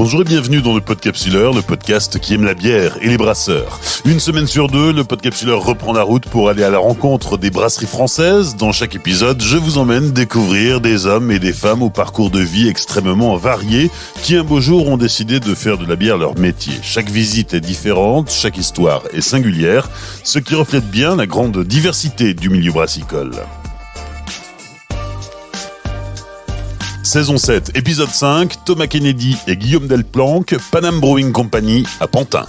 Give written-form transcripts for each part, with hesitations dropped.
Bonjour et bienvenue dans le Podcapsuleur, le podcast qui aime la bière et les brasseurs. Une semaine sur deux, le Podcapsuleur reprend la route pour aller à la rencontre des brasseries françaises. Dans chaque épisode, je vous emmène découvrir des hommes et des femmes au parcours de vie extrêmement variés qui un beau jour ont décidé de faire de la bière leur métier. Chaque visite est différente, chaque histoire est singulière, ce qui reflète bien la grande diversité du milieu brassicole. Saison 7, épisode 5, Thomas Kennedy et Guillaume Delplanque, Panam Brewing Company à Pantin.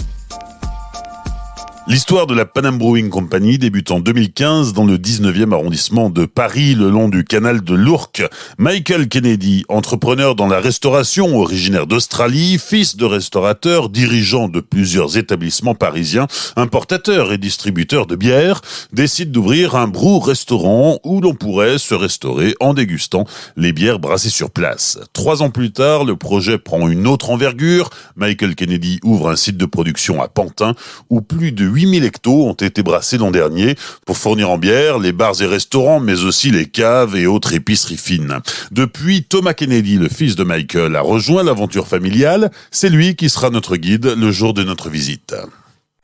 L'histoire de la Panam Brewing Company débute en 2015 dans le 19e arrondissement de Paris, le long du canal de l'Ourcq. Michael Kennedy, entrepreneur dans la restauration, originaire d'Australie, fils de restaurateur, dirigeant de plusieurs établissements parisiens, importateur et distributeur de bière, décide d'ouvrir un brew-restaurant où l'on pourrait se restaurer en dégustant les bières brassées sur place. 3 ans plus tard, le projet prend une autre envergure. Michael Kennedy ouvre un site de production à Pantin où plus de 8000 hectos ont été brassés l'an dernier pour fournir en bière les bars et restaurants, mais aussi les caves et autres épiceries fines. Depuis, Thomas Kennedy, le fils de Michael, a rejoint l'aventure familiale. C'est lui qui sera notre guide le jour de notre visite.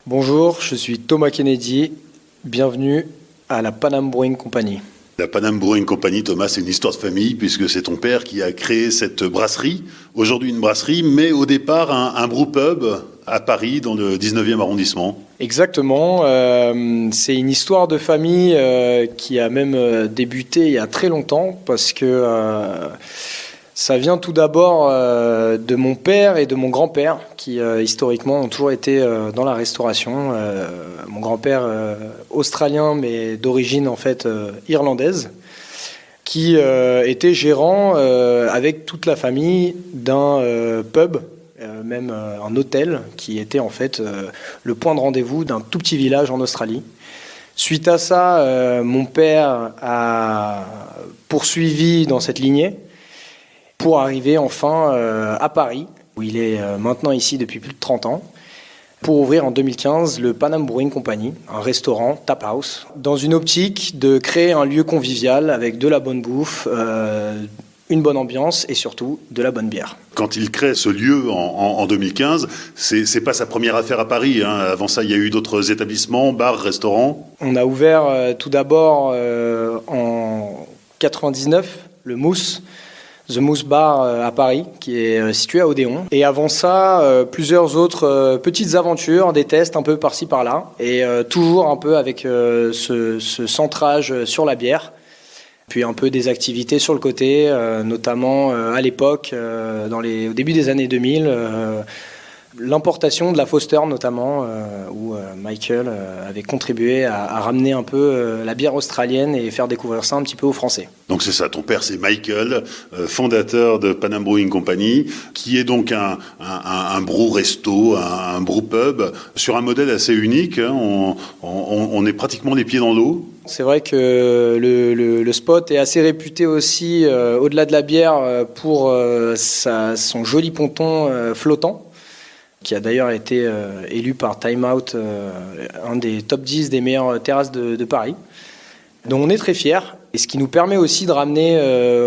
Bonjour, je suis Thomas Kennedy. Bienvenue à la Panam Brewing Company. La Panam Brewing Company, Thomas, c'est une histoire de famille puisque c'est ton père qui a créé cette brasserie. Aujourd'hui une brasserie, mais au départ un brew-pub à Paris dans le 19e arrondissement. Exactement, c'est une histoire de famille qui a même débuté il y a très longtemps parce que ça vient tout d'abord de mon père et de mon grand-père qui historiquement ont toujours été dans la restauration. Mon grand-père australien mais d'origine en fait irlandaise qui était gérant avec toute la famille d'un pub, même un hôtel qui était en fait le point de rendez-vous d'un tout petit village en Australie. Suite à ça, mon père a poursuivi dans cette lignée pour arriver enfin à Paris, où il est maintenant ici depuis plus de 30 ans, pour ouvrir en 2015 le Panam Brewing Company, un restaurant tap house, dans une optique de créer un lieu convivial avec de la bonne bouffe, une bonne ambiance et surtout de la bonne bière. Quand il crée ce lieu en 2015, c'est pas sa première affaire à Paris, hein. Avant ça, il y a eu d'autres établissements, bars, restaurants. On a ouvert tout d'abord en 99 le Mousse, The Mousse Bar à Paris, qui est situé à Odéon. Et avant ça, plusieurs autres petites aventures, des tests un peu par-ci par-là, et toujours un peu avec ce centrage sur la bière. Puis un peu des activités sur le côté, notamment à l'époque, au début des années 2000, l'importation de la Foster notamment, où Michael avait contribué à ramener un peu la bière australienne et faire découvrir ça un petit peu aux Français. Donc c'est ça, ton père c'est Michael, fondateur de Panam Brewing Company, qui est donc un brew resto, un brew pub, sur un modèle assez unique, hein. On est pratiquement les pieds dans l'eau. C'est vrai que le spot est assez réputé aussi, au-delà de la bière, pour son joli ponton flottant, qui a d'ailleurs été élu par Time Out, un des top 10 des meilleures terrasses de Paris. Donc on est très fiers, et ce qui nous permet aussi de ramener,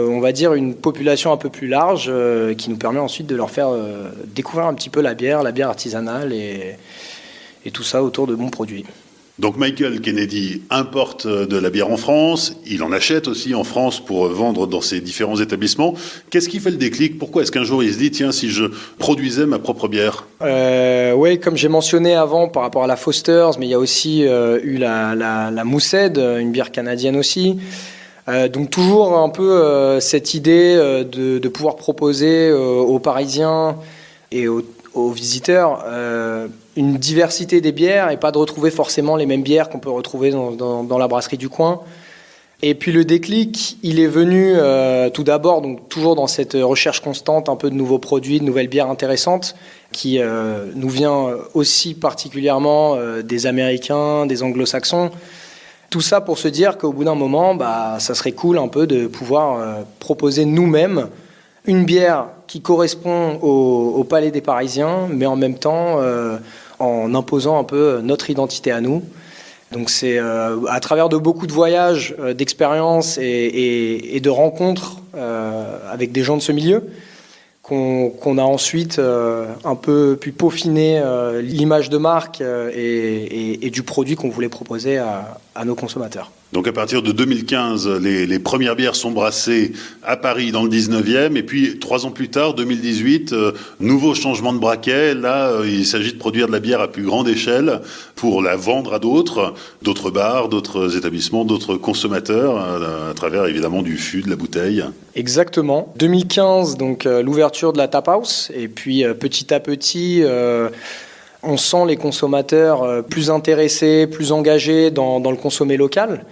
on va dire, une population un peu plus large, qui nous permet ensuite de leur faire découvrir un petit peu la bière artisanale et tout ça autour de bons produits. Donc Michael Kennedy importe de la bière en France, il en achète aussi en France pour vendre dans ses différents établissements. Qu'est-ce qui fait le déclic ? Pourquoi est-ce qu'un jour il se dit, tiens, si je produisais ma propre bière ? Oui, comme j'ai mentionné avant par rapport à la Foster's, mais il y a aussi eu la Moosehead, une bière canadienne aussi. Donc toujours un peu cette idée de pouvoir proposer aux Parisiens et aux visiteurs une diversité des bières et pas de retrouver forcément les mêmes bières qu'on peut retrouver dans la brasserie du coin. Et puis le déclic, il est venu tout d'abord, donc toujours dans cette recherche constante un peu de nouveaux produits, de nouvelles bières intéressantes, qui nous vient aussi particulièrement des Américains, des Anglo-Saxons. Tout ça pour se dire qu'au bout d'un moment, ça serait cool un peu de pouvoir proposer nous-mêmes une bière qui correspond au palais des Parisiens, mais en même temps en imposant un peu notre identité à nous. Donc c'est à travers de beaucoup de voyages, d'expériences et de rencontres avec des gens de ce milieu qu'on a ensuite un peu pu peaufiner l'image de marque et du produit qu'on voulait proposer à nos consommateurs. Donc à partir de 2015, les premières bières sont brassées à Paris dans le 19e, et puis 3 ans plus tard, 2018, nouveau changement de braquet. Là, il s'agit de produire de la bière à plus grande échelle pour la vendre à d'autres bars, d'autres établissements, d'autres consommateurs, à travers évidemment du fût, de la bouteille. Exactement. 2015, donc l'ouverture de la Tap House, et puis petit à petit... on sent les consommateurs plus intéressés, plus engagés dans le consommé local.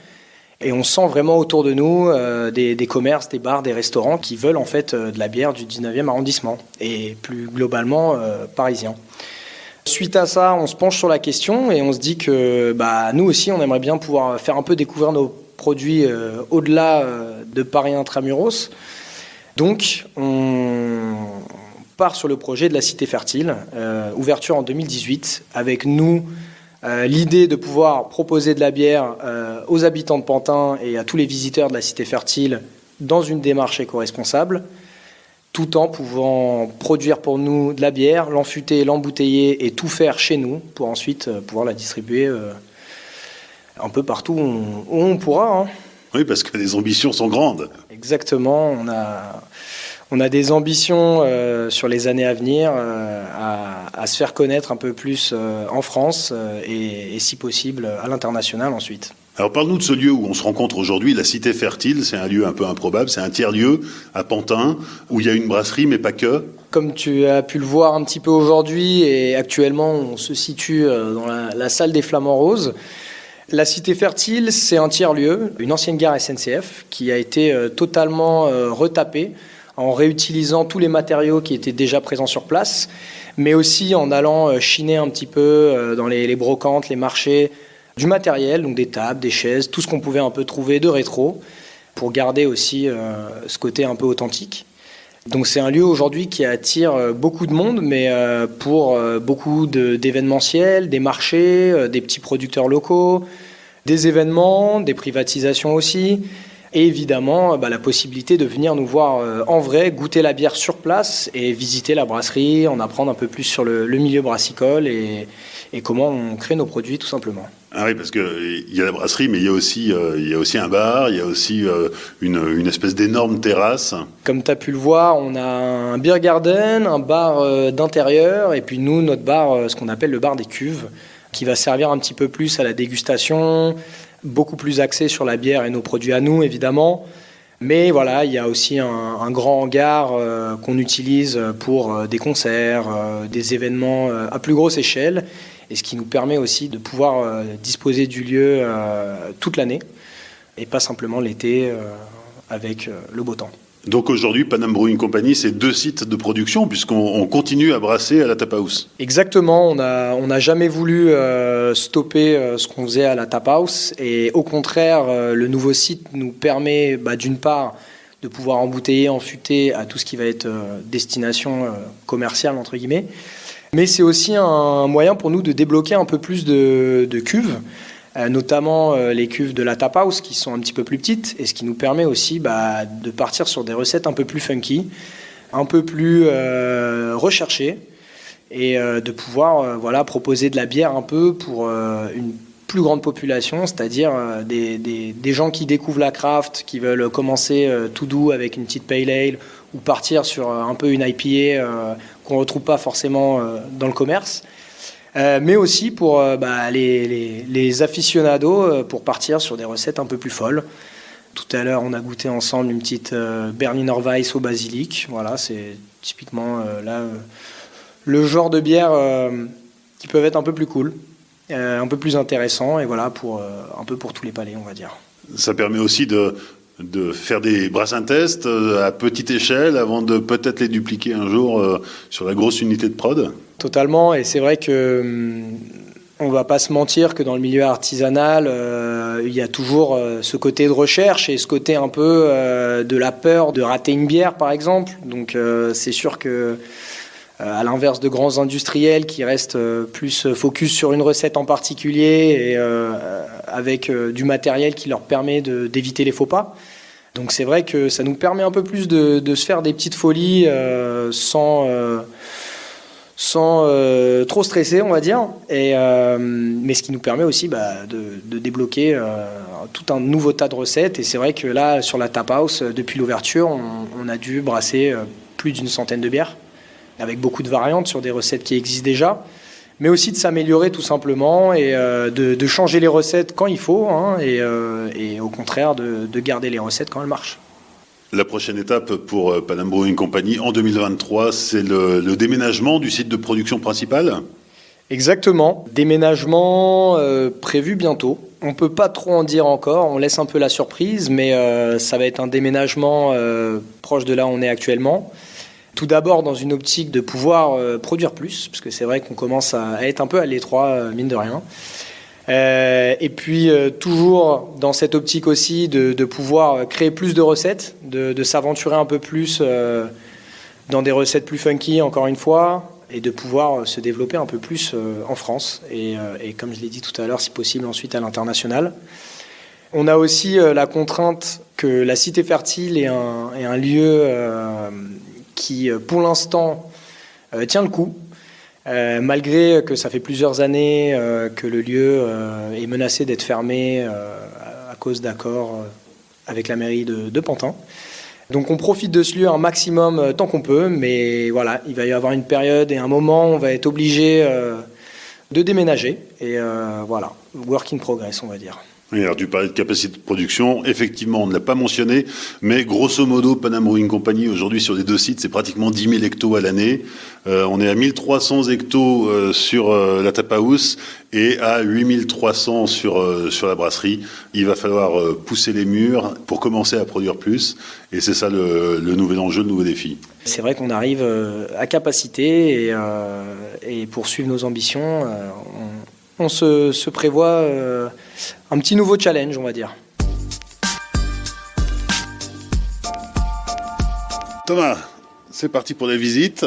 Et on sent vraiment autour de nous des commerces, des bars, des restaurants qui veulent en fait de la bière du 19e arrondissement et plus globalement parisien. Suite à ça, on se penche sur la question et on se dit que nous aussi, on aimerait bien pouvoir faire un peu découvrir nos produits au-delà de Paris intramuros. Donc, on part sur le projet de la Cité Fertile, ouverture en 2018, avec nous l'idée de pouvoir proposer de la bière aux habitants de Pantin et à tous les visiteurs de la Cité Fertile dans une démarche éco-responsable, tout en pouvant produire pour nous de la bière, l'enfûter, l'embouteiller et tout faire chez nous pour ensuite pouvoir la distribuer un peu partout où on pourra. Oui, parce que les ambitions sont grandes. Exactement, on a des ambitions sur les années à venir à se faire connaître un peu plus en France et si possible à l'international ensuite. Alors parle-nous de ce lieu où on se rencontre aujourd'hui, la Cité Fertile. C'est un lieu un peu improbable, c'est un tiers-lieu à Pantin où il y a une brasserie mais pas que. Comme tu as pu le voir un petit peu aujourd'hui et actuellement on se situe dans la salle des Flamants Roses. La Cité Fertile, c'est un tiers-lieu, une ancienne gare SNCF qui a été totalement retapée en réutilisant tous les matériaux qui étaient déjà présents sur place, mais aussi en allant chiner un petit peu dans les brocantes, les marchés, du matériel, donc des tables, des chaises, tout ce qu'on pouvait un peu trouver de rétro, pour garder aussi ce côté un peu authentique. Donc c'est un lieu aujourd'hui qui attire beaucoup de monde, mais pour beaucoup d'événementiels, des marchés, des petits producteurs locaux, des événements, des privatisations aussi. Et évidemment, la possibilité de venir nous voir en vrai, goûter la bière sur place et visiter la brasserie, en apprendre un peu plus sur le milieu brassicole et comment on crée nos produits tout simplement. Ah oui, parce qu'il y a la brasserie, mais il y a aussi un bar, il y a aussi une espèce d'énorme terrasse. Comme tu as pu le voir, on a un beer garden, un bar d'intérieur, et puis nous, notre bar, ce qu'on appelle le bar des cuves, qui va servir un petit peu plus à la dégustation, beaucoup plus axé sur la bière et nos produits à nous, évidemment. Mais voilà, il y a aussi un grand hangar qu'on utilise pour des concerts, des événements à plus grosse échelle, et ce qui nous permet aussi de pouvoir disposer du lieu toute l'année, et pas simplement l'été avec le beau temps. Donc aujourd'hui, Panam Brewing Company, c'est 2 sites de production puisqu'on continue à brasser à la Tap House. Exactement, on n'a jamais voulu stopper ce qu'on faisait à la Tap House et au contraire, le nouveau site nous permet d'une part de pouvoir embouteiller, enfûter à tout ce qui va être destination commerciale entre guillemets, mais c'est aussi un moyen pour nous de débloquer un peu plus de cuves. Notamment les cuves de la Tap House qui sont un petit peu plus petites et ce qui nous permet aussi de partir sur des recettes un peu plus funky, un peu plus recherchées et de pouvoir proposer de la bière un peu pour une plus grande population, c'est-à-dire des gens qui découvrent la craft, qui veulent commencer tout doux avec une petite pale ale ou partir sur un peu une IPA qu'on ne retrouve pas forcément dans le commerce. Mais aussi pour les aficionados pour partir sur des recettes un peu plus folles. Tout à l'heure, on a goûté ensemble une petite Berliner Weiss au basilic. Voilà, c'est typiquement le genre de bière qui peuvent être un peu plus cool, un peu plus intéressant, et voilà, un peu pour tous les palais, on va dire. Ça permet aussi de faire des brassins tests à petite échelle avant de peut-être les dupliquer un jour sur la grosse unité de prod. Totalement, et c'est vrai que on va pas se mentir que dans le milieu artisanal, il y a toujours ce côté de recherche et ce côté un peu de la peur de rater une bière, par exemple. Donc c'est sûr que à l'inverse de grands industriels qui restent plus focus sur une recette en particulier et avec du matériel qui leur permet d'éviter les faux pas. Donc c'est vrai que ça nous permet un peu plus de se faire des petites folies sans trop stresser, on va dire. Mais ce qui nous permet aussi de débloquer tout un nouveau tas de recettes. Et c'est vrai que là, sur la Tap House, depuis l'ouverture, on a dû brasser plus d'une centaine de bières, avec beaucoup de variantes sur des recettes qui existent déjà, mais aussi de s'améliorer tout simplement et de changer les recettes quand il faut, hein, et au contraire de garder les recettes quand elles marchent. La prochaine étape pour Pan-Am Brewing Company en 2023, c'est le déménagement du site de production principal. Exactement, déménagement prévu bientôt. On ne peut pas trop en dire encore, on laisse un peu la surprise, mais ça va être un déménagement proche de là où on est actuellement. Tout d'abord dans une optique de pouvoir produire plus, parce que c'est vrai qu'on commence à être un peu à l'étroit, mine de rien. Et puis toujours dans cette optique aussi de pouvoir créer plus de recettes, de s'aventurer un peu plus dans des recettes plus funky, encore une fois, et de pouvoir se développer un peu plus en France. Et comme je l'ai dit tout à l'heure, si possible ensuite à l'international. On a aussi la contrainte que la Cité Fertile est un lieu qui, pour l'instant, tient le coup. Malgré que ça fait plusieurs années que le lieu est menacé d'être fermé à cause d'accords avec la mairie de Pantin. Donc on profite de ce lieu un maximum tant qu'on peut, mais voilà, il va y avoir une période et un moment où on va être obligé de déménager. Et voilà, work in progress, on va dire. Et alors, tu parlais de capacité de production. Effectivement, on ne l'a pas mentionné, mais grosso modo, Pan-Am Brewing Company, aujourd'hui, sur les deux sites, c'est pratiquement 10 000 hectos à l'année. On est à 1300 hectos sur la Tap House et à 8300 sur la brasserie. Il va falloir pousser les murs pour commencer à produire plus. Et c'est ça le nouvel enjeu, le nouveau défi. C'est vrai qu'on arrive à capacité et pour suivre nos ambitions, on se prévoit un petit nouveau challenge, on va dire. Thomas, c'est parti pour la visite.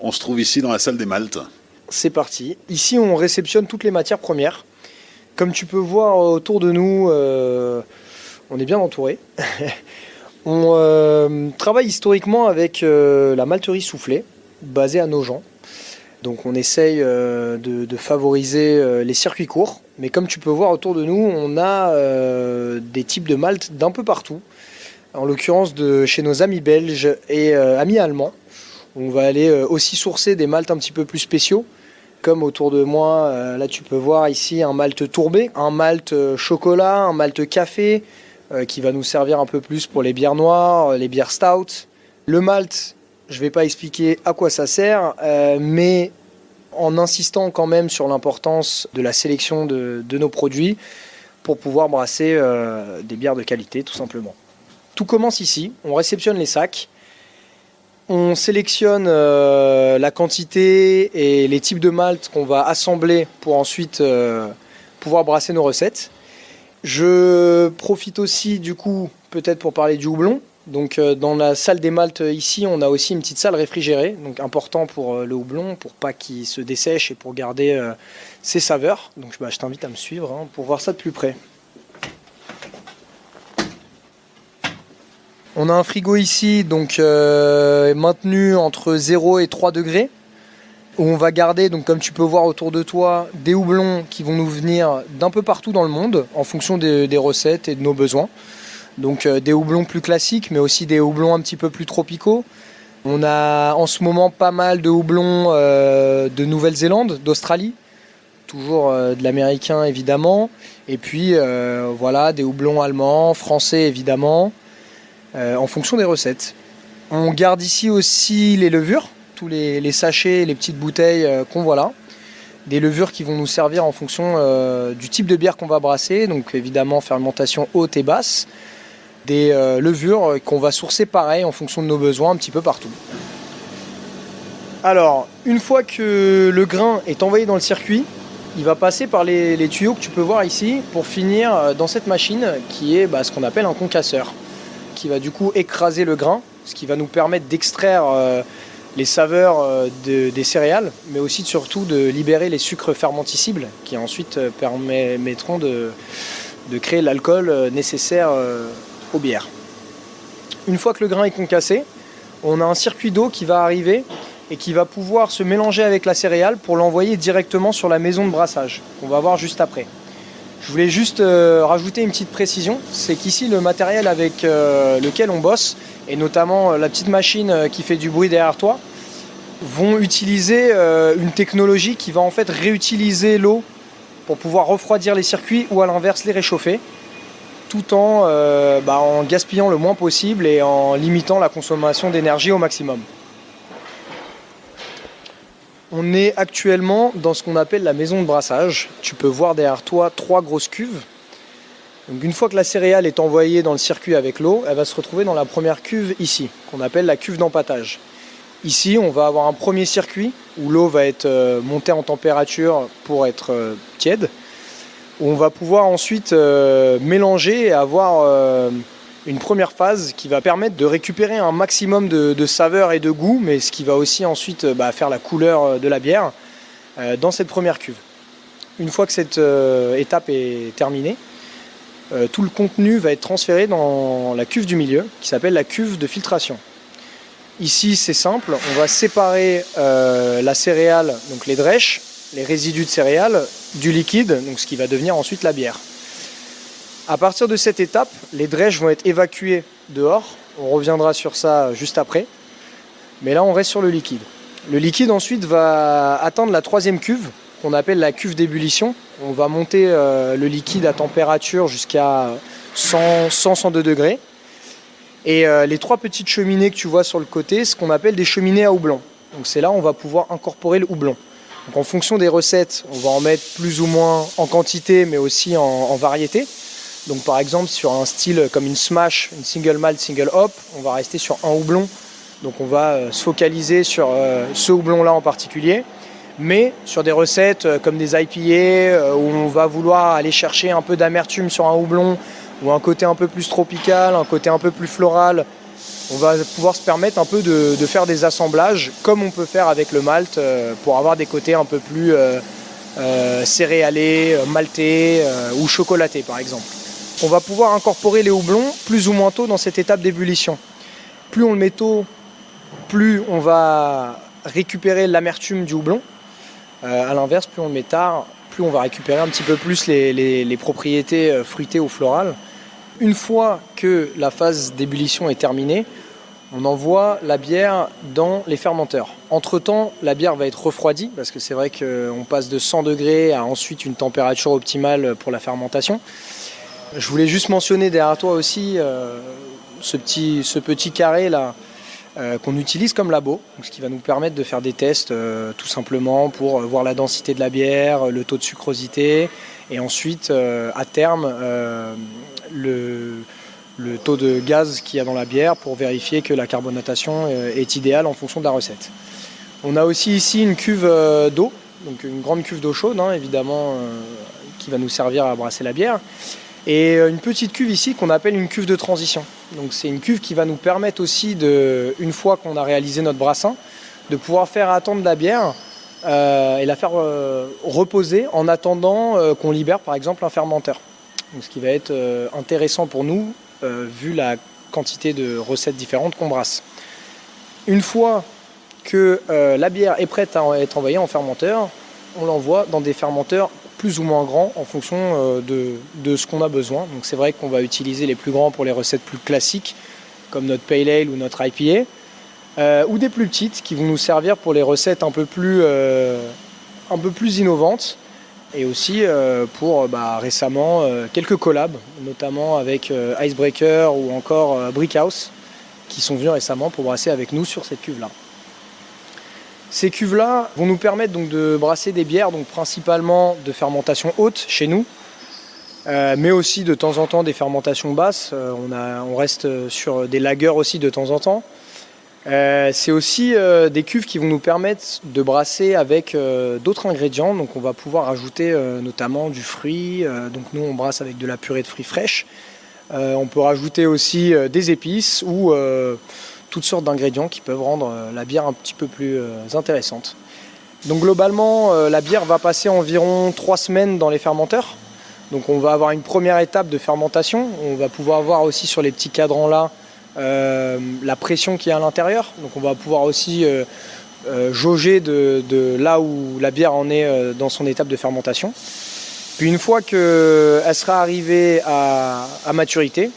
On se trouve ici dans la salle des maltes. C'est parti. Ici, on réceptionne toutes les matières premières. Comme tu peux voir autour de nous, on est bien entouré. On travaille historiquement avec la malterie Soufflet, basée à Nogent. Donc on essaye de favoriser les circuits courts. Mais comme tu peux voir autour de nous, on a des types de malt d'un peu partout. En l'occurrence chez nos amis belges et amis allemands. On va aller aussi sourcer des malts un petit peu plus spéciaux. Comme autour de moi, là tu peux voir ici un malt tourbé, un malt chocolat, un malt café, qui va nous servir un peu plus pour les bières noires, les bières stout. Le malt, je ne vais pas expliquer à quoi ça sert, mais en insistant quand même sur l'importance de la sélection de nos produits pour pouvoir brasser des bières de qualité, tout simplement. Tout commence ici, on réceptionne les sacs, on sélectionne la quantité et les types de malt qu'on va assembler pour ensuite pouvoir brasser nos recettes. Je profite aussi du coup peut-être pour parler du houblon. Donc dans la salle des maltes ici, on a aussi une petite salle réfrigérée, donc important pour le houblon, pour pas qu'il se dessèche et pour garder ses saveurs. Donc je t'invite à me suivre pour voir ça de plus près. On a un frigo ici, donc maintenu entre 0 et 3 degrés, où on va garder, donc comme tu peux voir autour de toi, des houblons qui vont nous venir d'un peu partout dans le monde, en fonction des recettes et de nos besoins. Donc des houblons plus classiques, mais aussi des houblons un petit peu plus tropicaux. On a en ce moment pas mal de houblons de Nouvelle-Zélande, d'Australie, toujours de l'américain évidemment. Et puis voilà, des houblons allemands, français évidemment, en fonction des recettes. On garde ici aussi les levures, tous les sachets, les petites bouteilles qu'on voit là. Des levures qui vont nous servir en fonction du type de bière qu'on va brasser, donc évidemment fermentation haute et basse. Des levures qu'on va sourcer pareil en fonction de nos besoins un petit peu partout. Alors, une fois que le grain est envoyé dans le circuit, il va passer par les tuyaux que tu peux voir ici pour finir dans cette machine qui est ce qu'on appelle un concasseur, qui va du coup écraser le grain, ce qui va nous permettre d'extraire les saveurs des céréales, mais aussi surtout de libérer les sucres fermenticibles qui ensuite permettront de créer l'alcool nécessaire aux bières. Une fois que le grain est concassé, on a un circuit d'eau qui va arriver et qui va pouvoir se mélanger avec la céréale pour l'envoyer directement sur la maison de brassage qu'on va voir juste après. Je voulais juste rajouter une petite précision, c'est qu'ici le matériel avec lequel on bosse, et notamment la petite machine qui fait du bruit derrière toi, vont utiliser une technologie qui va en fait réutiliser l'eau pour pouvoir refroidir les circuits ou à l'inverse les réchauffer, tout en gaspillant le moins possible et en limitant la consommation d'énergie au maximum. On est actuellement dans ce qu'on appelle la maison de brassage. Tu peux voir derrière toi 3 grosses cuves. Donc une fois que la céréale est envoyée dans le circuit avec l'eau, elle va se retrouver dans la première cuve ici, qu'on appelle la cuve d'empâtage. Ici, on va avoir un premier circuit où l'eau va être montée en température pour être tiède. Où on va pouvoir ensuite mélanger et avoir une première phase qui va permettre de récupérer un maximum de saveur et de goût, mais ce qui va aussi ensuite faire la couleur de la bière dans cette première cuve. Une fois que cette étape est terminée, tout le contenu va être transféré dans la cuve du milieu, qui s'appelle la cuve de filtration. Ici, c'est simple, on va séparer la céréale, donc les drèches, les résidus de céréales, du liquide, donc ce qui va devenir ensuite la bière. À partir de cette étape, les drèches vont être évacuées dehors. On reviendra sur ça juste après. Mais là, on reste sur le liquide. Le liquide ensuite va atteindre la 3e cuve, qu'on appelle la cuve d'ébullition. On va monter le liquide à température jusqu'à 100-102 degrés. Et les 3 petites cheminées que tu vois sur le côté, ce qu'on appelle des cheminées à houblon. Donc c'est là où on va pouvoir incorporer le houblon. Donc en fonction des recettes, on va en mettre plus ou moins en quantité, mais aussi en variété. Donc par exemple sur un style comme une smash, une single malt, single hop, on va rester sur un houblon. Donc on va se focaliser sur ce houblon-là en particulier. Mais sur des recettes comme des IPA, où on va vouloir aller chercher un peu d'amertume sur un houblon, ou un côté un peu plus tropical, un côté un peu plus floral, on va pouvoir se permettre un peu de faire des assemblages comme on peut faire avec le malt pour avoir des côtés un peu plus céréalés, maltés ou chocolatés par exemple. On va pouvoir incorporer les houblons plus ou moins tôt dans cette étape d'ébullition. Plus on le met tôt, plus on va récupérer l'amertume du houblon. À l'inverse, plus on le met tard, plus on va récupérer un petit peu plus les propriétés fruitées ou florales. Une fois que la phase d'ébullition est terminée, on envoie la bière dans les fermenteurs. Entre-temps, la bière va être refroidie, parce que c'est vrai qu'on passe de 100 degrés à ensuite une température optimale pour la fermentation. Je voulais juste mentionner derrière toi aussi ce petit carré là qu'on utilise comme labo, donc ce qui va nous permettre de faire des tests tout simplement pour voir la densité de la bière, le taux de sucrosité et ensuite à terme le taux de gaz qu'il y a dans la bière pour vérifier que la carbonatation est idéale en fonction de la recette. On a aussi ici une cuve d'eau, donc une grande cuve d'eau chaude évidemment qui va nous servir à brasser la bière. Et une petite cuve ici qu'on appelle une cuve de transition. Donc c'est une cuve qui va nous permettre aussi, une fois qu'on a réalisé notre brassin, de pouvoir faire attendre la bière et la faire reposer en attendant qu'on libère par exemple un fermenteur. Donc, ce qui va être intéressant pour nous vu la quantité de recettes différentes qu'on brasse. Une fois que la bière est prête à être envoyée en fermenteur, on l'envoie dans des fermenteurs plus ou moins grands en fonction de ce qu'on a besoin. Donc c'est vrai qu'on va utiliser les plus grands pour les recettes plus classiques, comme notre Pale Ale ou notre IPA, ou des plus petites qui vont nous servir pour les recettes un peu plus innovantes, et aussi pour récemment quelques collabs, notamment avec Icebreaker ou encore Brickhouse, qui sont venus récemment pour brasser avec nous sur cette cuve-là. Ces cuves-là vont nous permettre donc de brasser des bières, donc principalement de fermentation haute chez nous, mais aussi de temps en temps des fermentations basses. On reste sur des lagers aussi de temps en temps. C'est aussi des cuves qui vont nous permettre de brasser avec d'autres ingrédients. Donc on va pouvoir ajouter notamment du fruit. Donc nous on brasse avec de la purée de fruits fraîches. On peut rajouter aussi des épices ou toutes sortes d'ingrédients qui peuvent rendre la bière un petit peu plus intéressante. Donc globalement, la bière va passer environ 3 semaines dans les fermenteurs. Donc on va avoir une première étape de fermentation. On va pouvoir voir aussi sur les petits cadrans là la pression qu'il y a à l'intérieur. Donc on va pouvoir aussi jauger de là où la bière en est dans son étape de fermentation. Puis une fois qu'elle sera arrivée à maturité,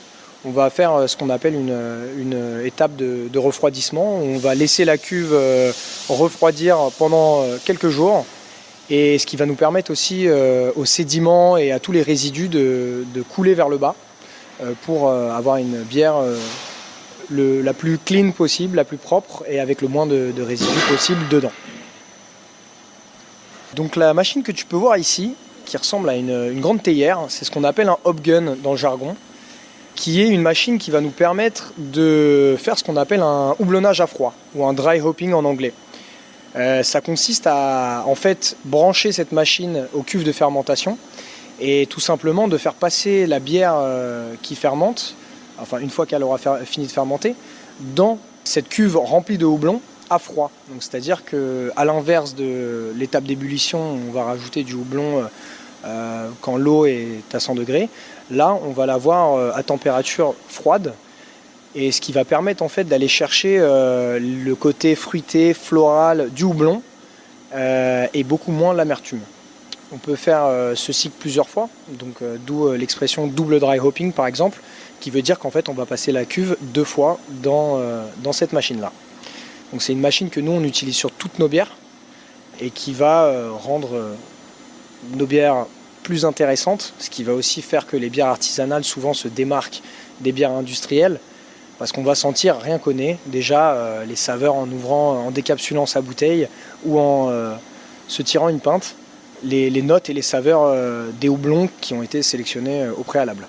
on va faire ce qu'on appelle une étape de refroidissement. On va laisser la cuve refroidir pendant quelques jours, et ce qui va nous permettre aussi aux sédiments et à tous les résidus de couler vers le bas pour avoir une bière la plus clean possible, la plus propre et avec le moins de résidus possible dedans. Donc la machine que tu peux voir ici, qui ressemble à une grande théière, c'est ce qu'on appelle un hop gun dans le jargon, qui est une machine qui va nous permettre de faire ce qu'on appelle un houblonnage à froid, ou un dry hopping en anglais. Ça consiste à en fait brancher cette machine aux cuves de fermentation et tout simplement de faire passer la bière qui fermente, enfin une fois qu'elle aura fini de fermenter, dans cette cuve remplie de houblon à froid. Donc c'est-à-dire qu'à l'inverse de l'étape d'ébullition, on va rajouter du houblon quand l'eau est à 100 degrés. Là, on va l'avoir à température froide, et ce qui va permettre en fait d'aller chercher le côté fruité, floral du houblon et beaucoup moins l'amertume. On peut faire ce cycle plusieurs fois, donc d'où l'expression double dry hopping par exemple, qui veut dire qu'en fait on va passer la cuve 2 fois dans cette machine-là. Donc c'est une machine que nous on utilise sur toutes nos bières et qui va rendre nos bières plus intéressantes, ce qui va aussi faire que les bières artisanales souvent se démarquent des bières industrielles, parce qu'on va sentir, rien qu'au nez, déjà les saveurs en ouvrant, en décapsulant sa bouteille ou en se tirant une pinte, les notes et les saveurs des houblons qui ont été sélectionnés au préalable.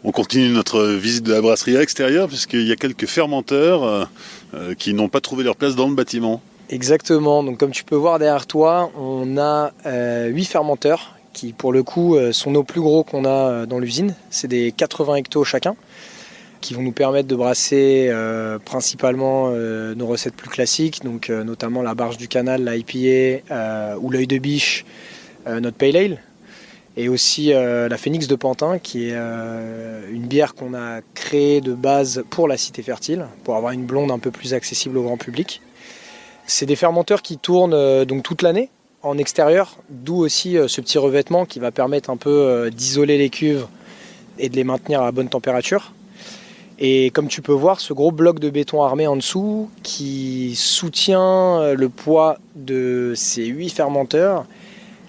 On continue notre visite de la brasserie à l'extérieur, puisqu'il y a quelques fermenteurs qui n'ont pas trouvé leur place dans le bâtiment. Exactement, donc comme tu peux voir derrière toi, on a 8 fermenteurs qui pour le coup sont nos plus gros qu'on a dans l'usine. C'est des 80 hectos chacun, qui vont nous permettre de brasser principalement nos recettes plus classiques, donc notamment la Barge du Canal, la IPA ou l'œil de biche, notre Pale Ale, et aussi la Phénix de Pantin, qui est une bière qu'on a créée de base pour la Cité Fertile, pour avoir une blonde un peu plus accessible au grand public. C'est des fermenteurs qui tournent donc toute l'année en extérieur, d'où aussi ce petit revêtement qui va permettre un peu d'isoler les cuves et de les maintenir à bonne température. Et comme tu peux voir, ce gros bloc de béton armé en dessous qui soutient le poids de ces 8 fermenteurs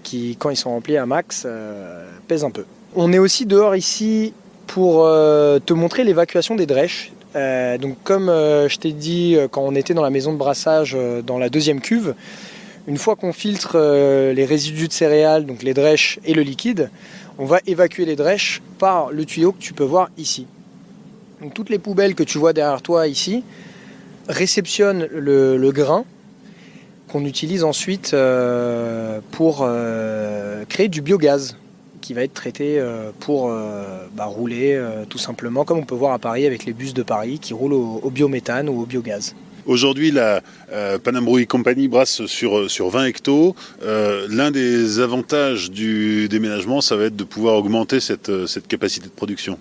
qui, quand ils sont remplis à max, pèsent un peu. On est aussi dehors ici pour te montrer l'évacuation des drèches. Donc comme je t'ai dit quand on était dans la maison de brassage dans la deuxième cuve, une fois qu'on filtre les résidus de céréales, donc les drèches et le liquide, on va évacuer les drèches par le tuyau que tu peux voir ici. Donc toutes les poubelles que tu vois derrière toi ici réceptionnent le grain qu'on utilise ensuite pour créer du biogaz qui va être traité pour rouler tout simplement, comme on peut voir à Paris avec les bus de Paris qui roulent au biométhane ou au biogaz. Aujourd'hui, la Panam Brewing Company brasse sur 20 hectos. L'un des avantages du déménagement, ça va être de pouvoir augmenter cette capacité de production.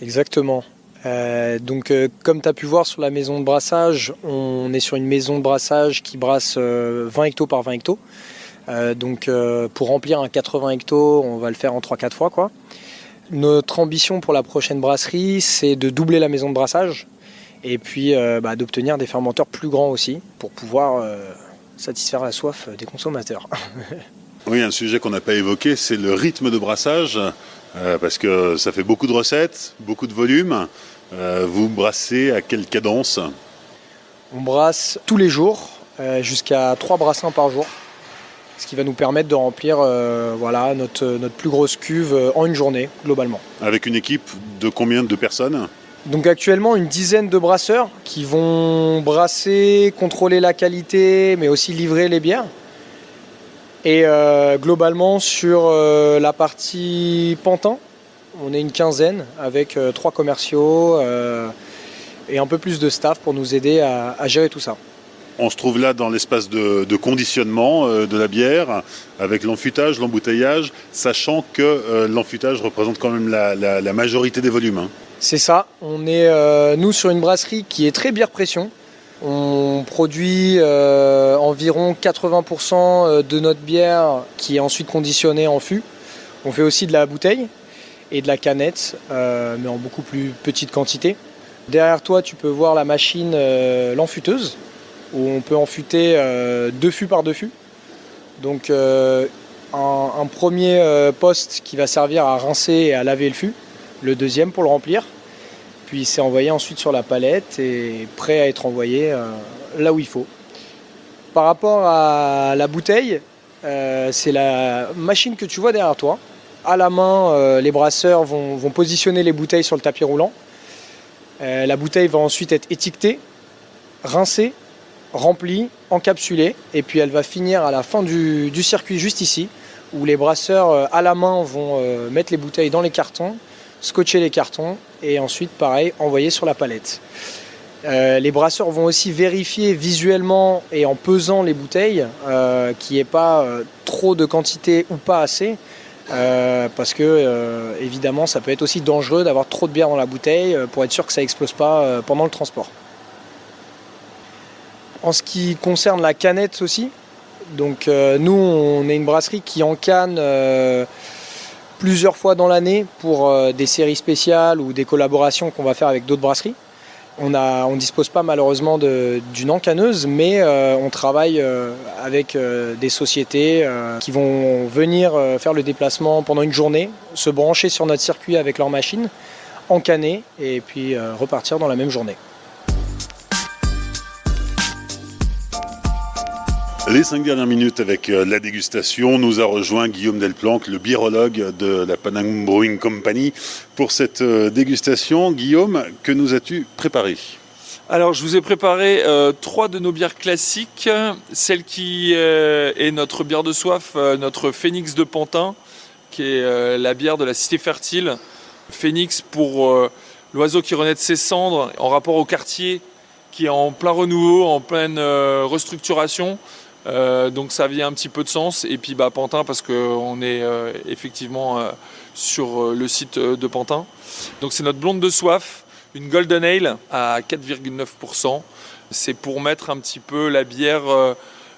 Exactement. Donc comme tu as pu voir sur la maison de brassage, on est sur une maison de brassage qui brasse 20 hectos par 20 hectos. Donc pour remplir un 80 hectos, on va le faire en 3-4 fois, quoi. Notre ambition pour la prochaine brasserie, c'est de doubler la maison de brassage et puis d'obtenir des fermenteurs plus grands aussi pour pouvoir satisfaire la soif des consommateurs. Oui, un sujet qu'on n'a pas évoqué, c'est le rythme de brassage, parce que ça fait beaucoup de recettes, beaucoup de volume. Vous brassez à quelle cadence ? On brasse tous les jours, jusqu'à 3 brassins par jour, ce qui va nous permettre de remplir notre plus grosse cuve en une journée, globalement. Avec une équipe de combien de personnes ? Donc actuellement, une dizaine de brasseurs qui vont brasser, contrôler la qualité, mais aussi livrer les bières. Et globalement, sur la partie Pantin, on est une quinzaine avec 3 commerciaux et un peu plus de staff pour nous aider à gérer tout ça. On se trouve là dans l'espace de conditionnement de la bière, avec l'enfûtage, l'embouteillage, sachant que l'enfûtage représente quand même la majorité des volumes. Hein. C'est ça, on est nous sur une brasserie qui est très bière pression. On produit environ 80% de notre bière qui est ensuite conditionnée en fût. On fait aussi de la bouteille et de la canette, mais en beaucoup plus petite quantité. Derrière toi, tu peux voir la machine, l'enfûteuse, où on peut enfuter 2 fûts par 2 fûts. Donc un premier poste qui va servir à rincer et à laver le fût, le deuxième pour le remplir. Puis c'est envoyé ensuite sur la palette et prêt à être envoyé là où il faut. Par rapport à la bouteille, c'est la machine que tu vois derrière toi. À la main, les brasseurs vont positionner les bouteilles sur le tapis roulant. La bouteille va ensuite être étiquetée, rincée, remplie, encapsulée. Et puis elle va finir à la fin du circuit juste ici, où les brasseurs à la main vont mettre les bouteilles dans les cartons, scotcher les cartons et ensuite, pareil, envoyer sur la palette. Les brasseurs vont aussi vérifier visuellement et en pesant les bouteilles qu'il n'y ait pas trop de quantité ou pas assez. Parce que évidemment ça peut être aussi dangereux d'avoir trop de bière dans la bouteille pour être sûr que ça explose pas pendant le transport. En ce qui concerne la canette aussi, donc nous on est une brasserie qui encanne plusieurs fois dans l'année pour des séries spéciales ou des collaborations qu'on va faire avec d'autres brasseries. On ne dispose pas malheureusement d'une encanneuse, mais on travaille avec des sociétés qui vont venir faire le déplacement pendant une journée, se brancher sur notre circuit avec leur machine, encanner et puis repartir dans la même journée. Les 5 dernières minutes avec la dégustation, nous a rejoint Guillaume Delplanque, le birologue de la Paname Brewing Company, pour cette dégustation. Guillaume, que nous as-tu préparé ? Alors, je vous ai préparé 3 de nos bières classiques. Celle qui est notre bière de soif, notre Phénix de Pantin, qui est la bière de la Cité Fertile. Phénix pour l'oiseau qui renaît de ses cendres, en rapport au quartier qui est en plein renouveau, en pleine restructuration. Donc ça vient un petit peu de sens. Et puis Pantin parce qu'on est effectivement sur le site de Pantin. Donc c'est notre blonde de soif, une Golden Ale à 4,9%. C'est pour mettre un petit peu la bière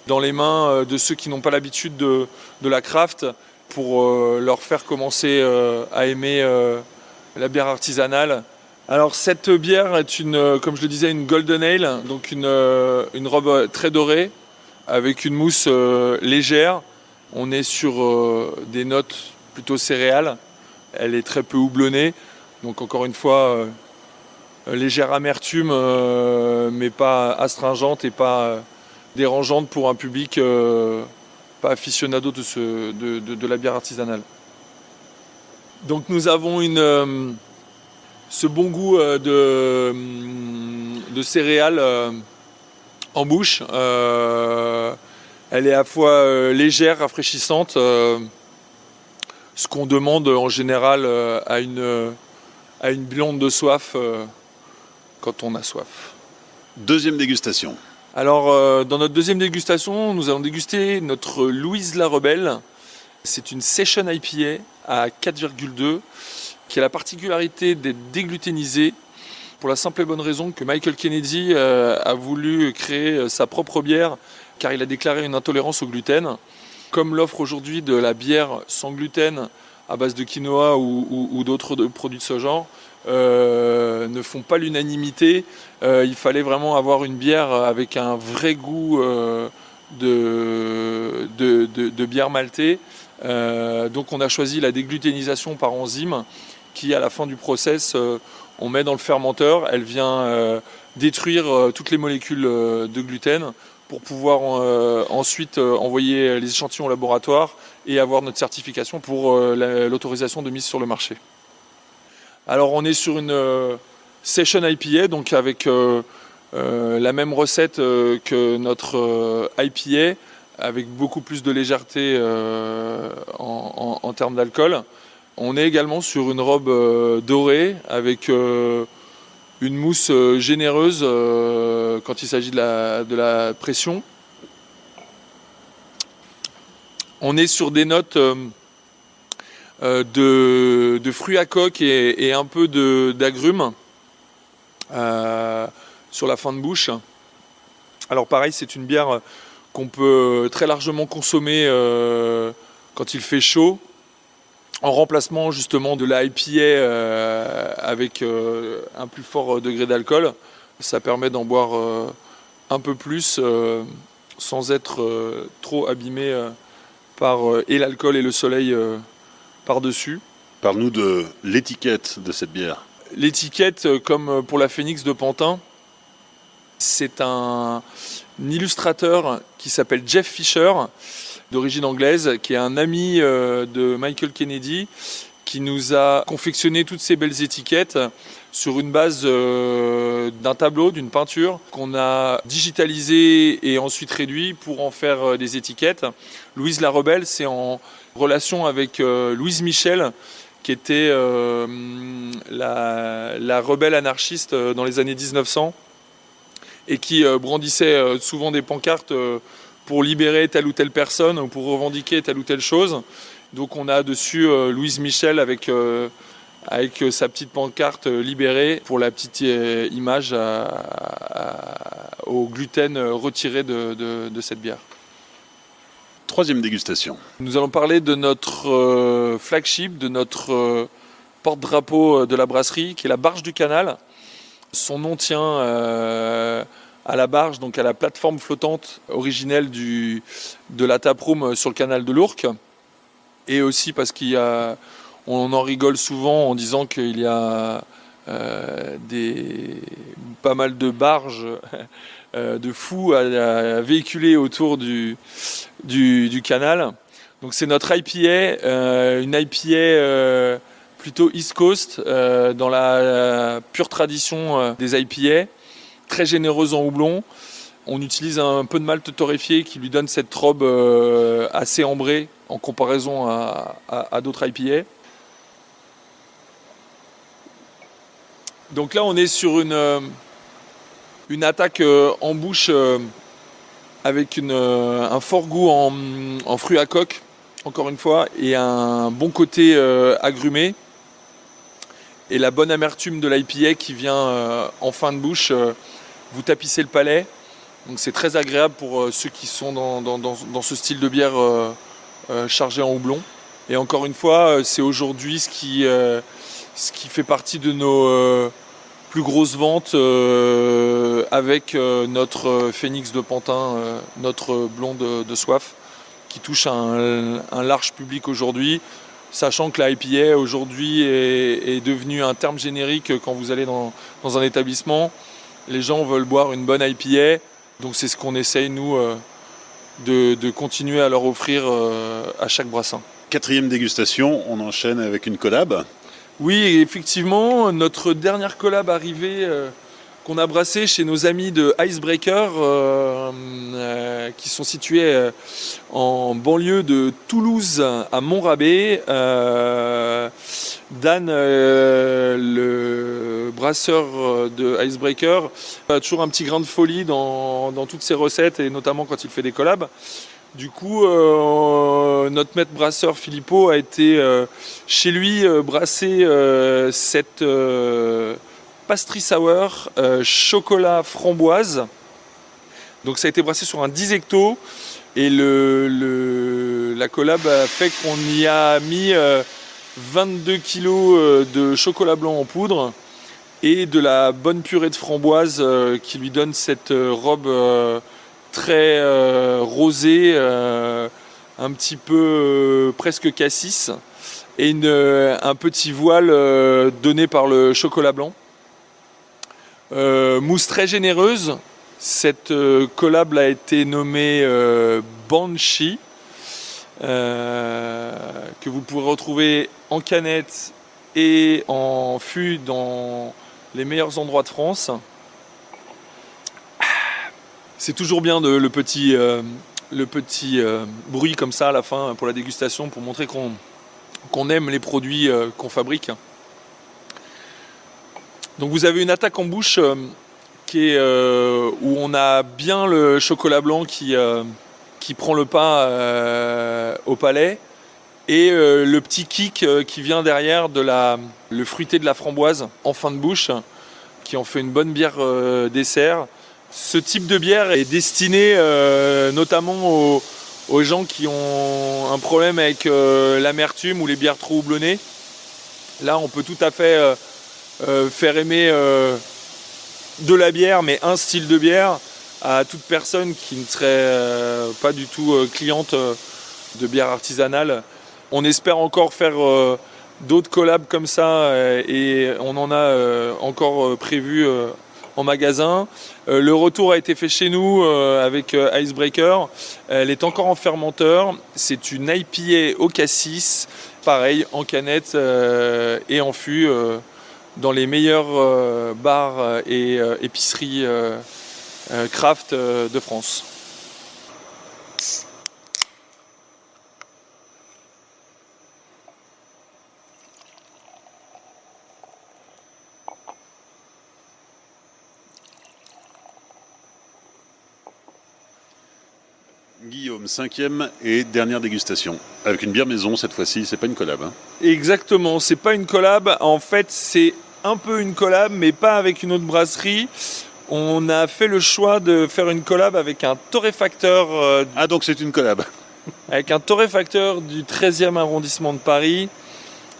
dans les mains de ceux qui n'ont pas l'habitude de la craft, pour leur faire commencer à aimer la bière artisanale. Alors cette bière est comme je le disais, une Golden Ale, donc une robe très dorée, avec une mousse légère. On est sur des notes plutôt céréales. Elle est très peu houblonnée. Donc encore une fois, légère amertume, mais pas astringente et pas dérangeante pour un public pas aficionado de la bière artisanale. Donc nous avons ce bon goût de céréales en bouche. Elle est à la fois légère, rafraîchissante, ce qu'on demande en général à une blonde de soif quand on a soif. Deuxième dégustation. Alors dans notre deuxième dégustation, nous allons déguster notre Louise la Rebelle. C'est une Session IPA à 4,2 qui a la particularité d'être dégluténisée, pour la simple et bonne raison que Michael Kennedy a voulu créer sa propre bière, car il a déclaré une intolérance au gluten. Comme l'offre aujourd'hui de la bière sans gluten à base de quinoa ou d'autres produits de ce genre ne font pas l'unanimité, il fallait vraiment avoir une bière avec un vrai goût de bière maltée. Donc on a choisi la dégluténisation par enzyme, qui à la fin du process, on met dans le fermenteur. Elle vient détruire toutes les molécules de gluten pour pouvoir ensuite envoyer les échantillons au laboratoire et avoir notre certification pour l'autorisation de mise sur le marché. Alors on est sur une Session IPA, donc avec la même recette que notre IPA, avec beaucoup plus de légèreté en termes d'alcool. On est également sur une robe dorée avec une mousse généreuse quand il s'agit de la pression. On est sur des notes de fruits à coque et un peu d'agrumes sur la fin de bouche. Alors pareil, c'est une bière qu'on peut très largement consommer quand il fait chaud, en remplacement justement de la IPA avec un plus fort degré d'alcool. Ça permet d'en boire un peu plus sans être trop abîmé par et l'alcool et le soleil par-dessus. Parle-nous de l'étiquette de cette bière. L'étiquette, comme pour la Phénix de Pantin, c'est un illustrateur qui s'appelle Jeff Fisher, d'origine anglaise, qui est un ami de Michael Kennedy, qui nous a confectionné toutes ces belles étiquettes sur une base d'un tableau, d'une peinture, qu'on a digitalisé et ensuite réduit pour en faire des étiquettes. Louise la Rebelle, c'est en relation avec Louise Michel, qui était la rebelle anarchiste dans les années 1900 et qui brandissait souvent des pancartes pour libérer telle ou telle personne ou pour revendiquer telle ou telle chose. Donc on a dessus Louise Michel avec sa petite pancarte libérée pour la petite image au gluten retiré de cette bière. Troisième dégustation. Nous allons parler de notre flagship, de notre porte-drapeau de la brasserie, qui est la Barge du Canal. Son nom tient à la barge, donc à la plateforme flottante originelle de la taproom sur le canal de l'Ourcq. Et aussi parce on en rigole souvent en disant qu'il y a pas mal de barges de fous à véhiculer autour du canal. Donc c'est notre IPA, une IPA plutôt East Coast, dans la pure tradition des IPA, très généreuse en houblon. On utilise un peu de malt torréfié qui lui donne cette robe assez ambrée en comparaison à d'autres IPA. Donc là, on est sur une attaque en bouche avec un fort goût en fruits à coque, encore une fois, et un bon côté agrumé. Et la bonne amertume de l'IPA qui vient en fin de bouche vous tapisser le palais. Donc c'est très agréable pour ceux qui sont dans ce style de bière chargé en houblon. Et encore une fois, c'est aujourd'hui ce qui fait partie de nos plus grosses ventes avec notre Phénix de Pantin, notre blond de soif, qui touche un large public aujourd'hui, sachant que la IPA aujourd'hui est devenue un terme générique quand vous allez dans un établissement. Les gens veulent boire une bonne IPA, donc c'est ce qu'on essaye, nous, de continuer à leur offrir à chaque brassin. Quatrième dégustation, on enchaîne avec une collab. Oui, effectivement, notre dernière collab arrivée qu'on a brassée chez nos amis de Icebreaker, qui sont situés en banlieue de Toulouse, à Montrabé. Dan, le brasseur de Icebreaker, a toujours un petit grain de folie dans toutes ses recettes, et notamment quand il fait des collabs. Du coup, notre maître brasseur Filippo a été chez lui brasser cette pastry sour chocolat framboise. Donc ça a été brassé sur un 10 hectos et la collab a fait qu'on y a mis 22 kg de chocolat blanc en poudre et de la bonne purée de framboise qui lui donne cette robe très rosé, un petit peu presque cassis, et un petit voile donné par le chocolat blanc. Mousse très généreuse. Cette collab a été nommée Banshee, que vous pourrez retrouver en canette et en fût dans les meilleurs endroits de France. C'est toujours bien le petit bruit comme ça à la fin pour la dégustation, pour montrer qu'on aime les produits qu'on fabrique. Donc vous avez une attaque en bouche où on a bien le chocolat blanc qui prend le pas au palais et le petit kick qui vient derrière le fruité de la framboise en fin de bouche qui en fait une bonne bière dessert. Ce type de bière est destiné notamment aux gens qui ont un problème avec l'amertume ou les bières trop houblonnées. Là, on peut tout à fait faire aimer de la bière, mais un style de bière à toute personne qui ne serait pas du tout cliente de bière artisanale. On espère encore faire d'autres collabs comme ça et on en a encore prévu en magasin. Le retour a été fait chez nous avec Icebreaker. Elle est encore en fermenteur. C'est une IPA au cassis, pareil en canette et en fût dans les meilleurs bars et épiceries craft de France. Guillaume, 5e et dernière dégustation. Avec une bière maison cette fois-ci, c'est pas une collab. Hein. Exactement, c'est pas une collab. En fait, c'est un peu une collab, mais pas avec une autre brasserie. On a fait le choix de faire une collab avec un torréfacteur. Ah, donc c'est une collab. Avec un torréfacteur du 13e arrondissement de Paris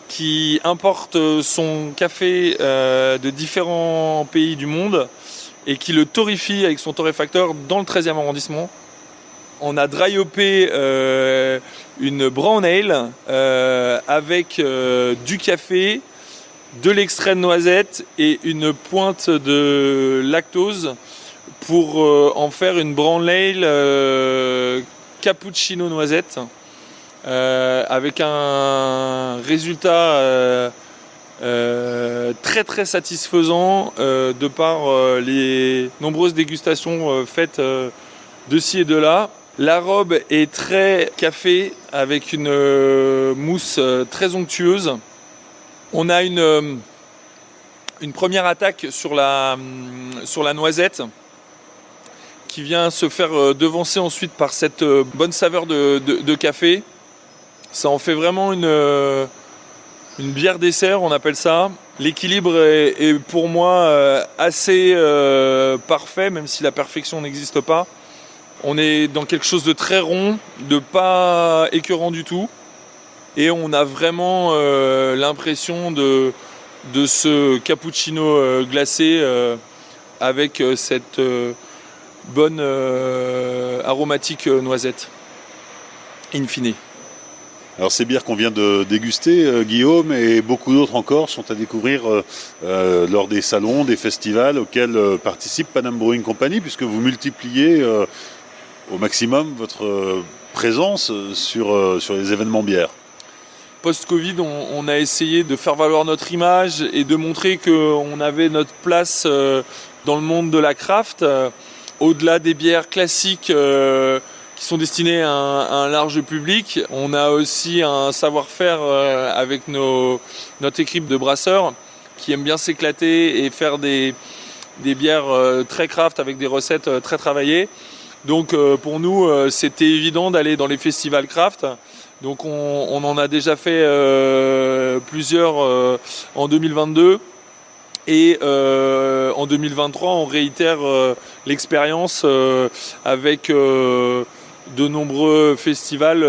qui importe son café de différents pays du monde et qui le torréfie avec son torréfacteur dans le 13e arrondissement. On a dry hoppé une brown ale avec du café, de l'extrait de noisette et une pointe de lactose pour en faire une brown ale cappuccino noisette avec un résultat très très satisfaisant de par les nombreuses dégustations faites de ci et de là. La robe est très café avec une mousse très onctueuse. On a une première attaque sur la noisette qui vient se faire devancer ensuite par cette bonne saveur de café. Ça en fait vraiment une bière dessert, on appelle ça. L'équilibre est pour moi assez parfait, même si la perfection n'existe pas. On est dans quelque chose de très rond, de pas écœurant du tout. Et on a vraiment l'impression de ce cappuccino glacé avec cette bonne aromatique noisette, in fine. Alors ces bières qu'on vient de déguster, Guillaume, et beaucoup d'autres encore sont à découvrir lors des salons, des festivals auxquels participe Panam Brewing Company, puisque vous multipliez au maximum votre présence sur les événements bières. Post-Covid, on a essayé de faire valoir notre image et de montrer qu'on avait notre place dans le monde de la craft, au-delà des bières classiques qui sont destinées à un large public. On a aussi un savoir-faire avec notre équipe de brasseurs qui aiment bien s'éclater et faire des bières très craft avec des recettes très travaillées. Donc pour nous, c'était évident d'aller dans les festivals craft. Donc on en a déjà fait plusieurs en 2022 et en 2023 on réitère l'expérience avec de nombreux festivals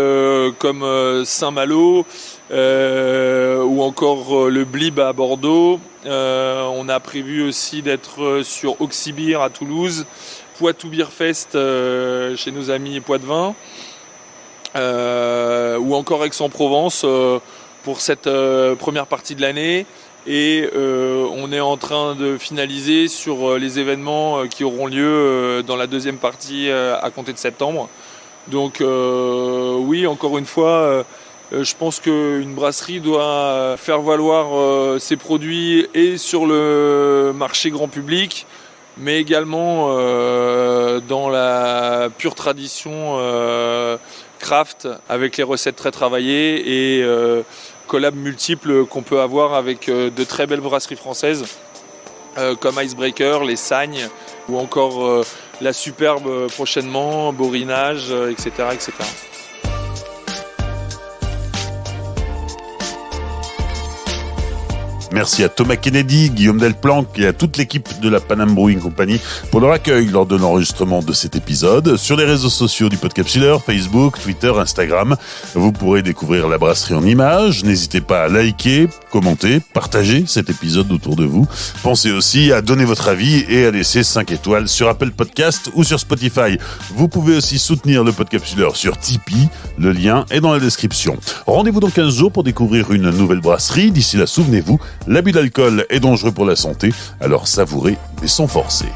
comme Saint-Malo ou encore le Blib à Bordeaux. On a prévu aussi d'être sur Oxybir à Toulouse, Poitou Beer Fest chez nos amis Poitevin. Ou encore Aix-en-Provence pour cette première partie de l'année et on est en train de finaliser sur les événements qui auront lieu dans la deuxième partie à compter de septembre. Donc oui, encore une fois, je pense qu'une brasserie doit faire valoir ses produits et sur le marché grand public, mais également dans la pure tradition craft avec les recettes très travaillées et collabs multiples qu'on peut avoir avec de très belles brasseries françaises. comme Icebreaker, les Sagnes, ou encore la Superbe prochainement, Borinage, etc., etc. Merci à Thomas Kennedy, Guillaume Delplanque et à toute l'équipe de la Panam Brewing Company pour leur accueil lors de l'enregistrement de cet épisode. Sur les réseaux sociaux du Podcapsuleur, Facebook, Twitter, Instagram, vous pourrez découvrir la brasserie en images. N'hésitez pas à liker, commenter, partager cet épisode autour de vous. Pensez aussi à donner votre avis et à laisser 5 étoiles sur Apple Podcast ou sur Spotify. Vous pouvez aussi soutenir le Podcapsuleur sur Tipeee. Le lien est dans la description. Rendez-vous dans 15 jours pour découvrir une nouvelle brasserie. D'ici là, souvenez-vous, l'abus d'alcool est dangereux pour la santé, alors savourez mais sans forcer.